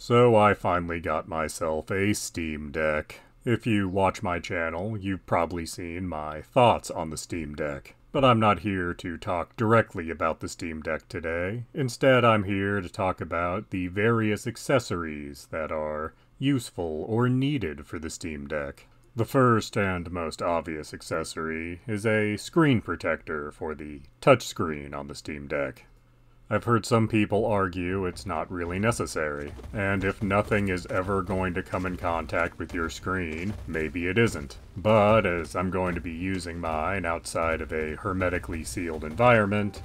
So I finally got myself a Steam Deck. If you watch my channel, you've probably seen my thoughts on the Steam Deck. But I'm not here to talk directly about the Steam Deck today. Instead, I'm here to talk about the various accessories that are useful or needed for the Steam Deck. The first and most obvious accessory is a screen protector for the touchscreen on the Steam Deck. I've heard some people argue it's not really necessary, and if nothing is ever going to come in contact with your screen, maybe it isn't. But as I'm going to be using mine outside of a hermetically sealed environment,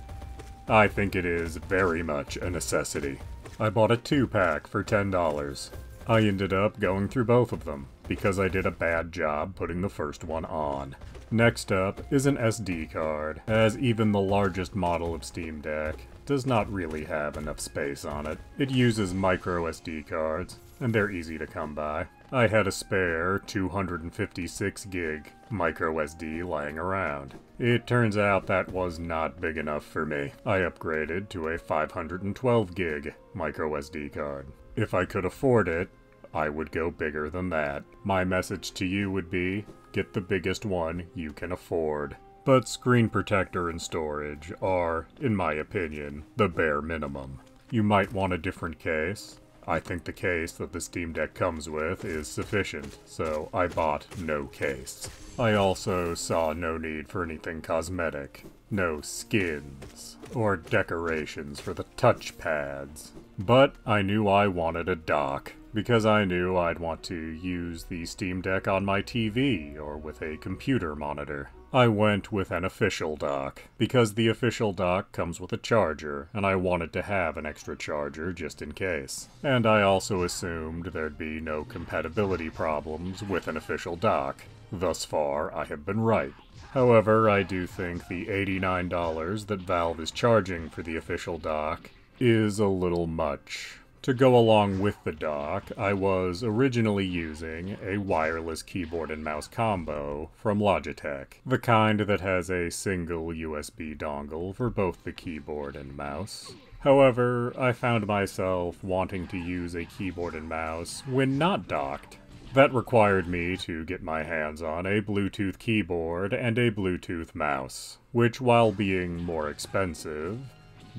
I think it is very much a necessity. I bought a 2-pack for $10. I ended up going through both of them, because I did a bad job putting the first one on. Next up is an SD card, as even the largest model of Steam Deck does not really have enough space on it. It uses micro SD cards, and they're easy to come by. I had a spare 256 gig micro SD lying around. It turns out that was not big enough for me. I upgraded to a 512 gig micro SD card. If I could afford it, I would go bigger than that. My message to you would be, get the biggest one you can afford. But screen protector and storage are, in my opinion, the bare minimum. You might want a different case. I think the case that the Steam Deck comes with is sufficient, so I bought no case. I also saw no need for anything cosmetic. No skins or decorations for the touch pads. But I knew I wanted a dock, because I knew I'd want to use the Steam Deck on my TV or with a computer monitor. I went with an official dock, because the official dock comes with a charger, and I wanted to have an extra charger just in case. And I also assumed there'd be no compatibility problems with an official dock. Thus far, I have been right. However, I do think the $89 that Valve is charging for the official dock is a little much. To go along with the dock, I was originally using a wireless keyboard and mouse combo from Logitech, the kind that has a single USB dongle for both the keyboard and mouse. However, I found myself wanting to use a keyboard and mouse when not docked. That required me to get my hands on a Bluetooth keyboard and a Bluetooth mouse, which, while being more expensive,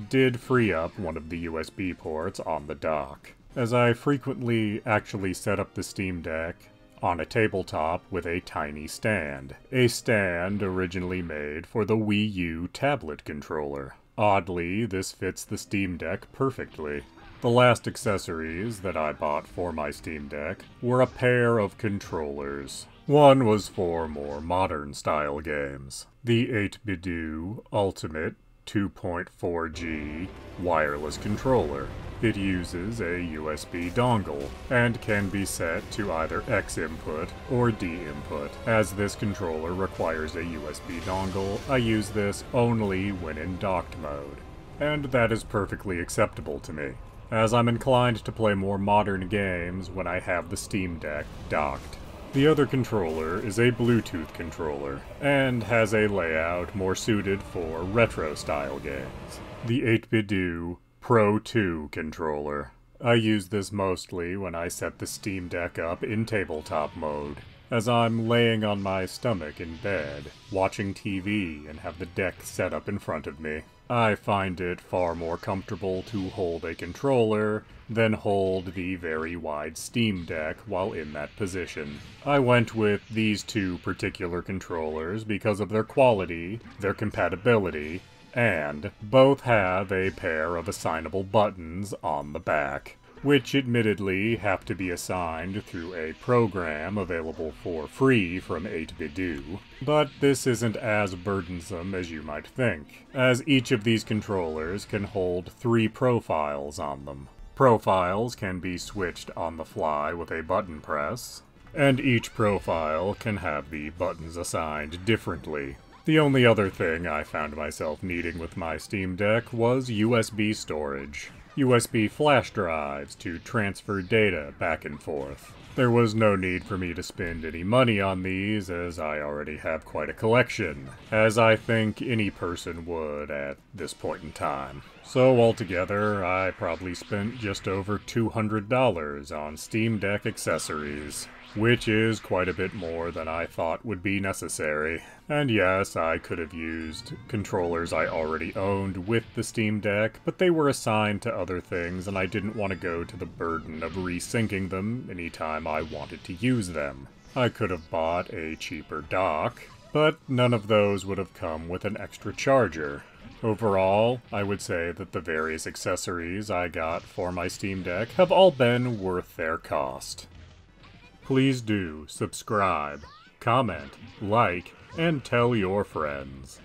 did free up one of the USB ports on the dock, as I frequently actually set up the Steam Deck on a tabletop with a tiny stand. A stand originally made for the Wii U tablet controller. Oddly, this fits the Steam Deck perfectly. The last accessories that I bought for my Steam Deck were a pair of controllers. One was for more modern style games. The 8BitDo Ultimate 2.4G wireless controller. It uses a USB dongle and can be set to either X input or D input. As this controller requires a USB dongle, I use this only when in docked mode, and that is perfectly acceptable to me, as I'm inclined to play more modern games when I have the Steam Deck docked. The other controller is a Bluetooth controller, and has a layout more suited for retro-style games. The 8BitDo Pro 2 controller. I use this mostly when I set the Steam Deck up in tabletop mode, as I'm laying on my stomach in bed, watching TV and have the deck set up in front of me. I find it far more comfortable to hold a controller than hold the very wide Steam Deck while in that position. I went with these two particular controllers because of their quality, their compatibility, and both have a pair of assignable buttons on the back, which admittedly have to be assigned through a program available for free from 8BitDo. But this isn't as burdensome as you might think, as each of these controllers can hold 3 profiles on them. Profiles can be switched on the fly with a button press, and each profile can have the buttons assigned differently. The only other thing I found myself needing with my Steam Deck was USB storage. USB flash drives to transfer data back and forth. There was no need for me to spend any money on these, as I already have quite a collection, as I think any person would at this point in time. So altogether, I probably spent just over $200 on Steam Deck accessories, which is quite a bit more than I thought would be necessary. And yes, I could have used controllers I already owned with the Steam Deck, but they were assigned to other things and I didn't want to go to the burden of resyncing them anytime I wanted to use them. I could have bought a cheaper dock, but none of those would have come with an extra charger. Overall, I would say that the various accessories I got for my Steam Deck have all been worth their cost. Please do subscribe, comment, like, and tell your friends.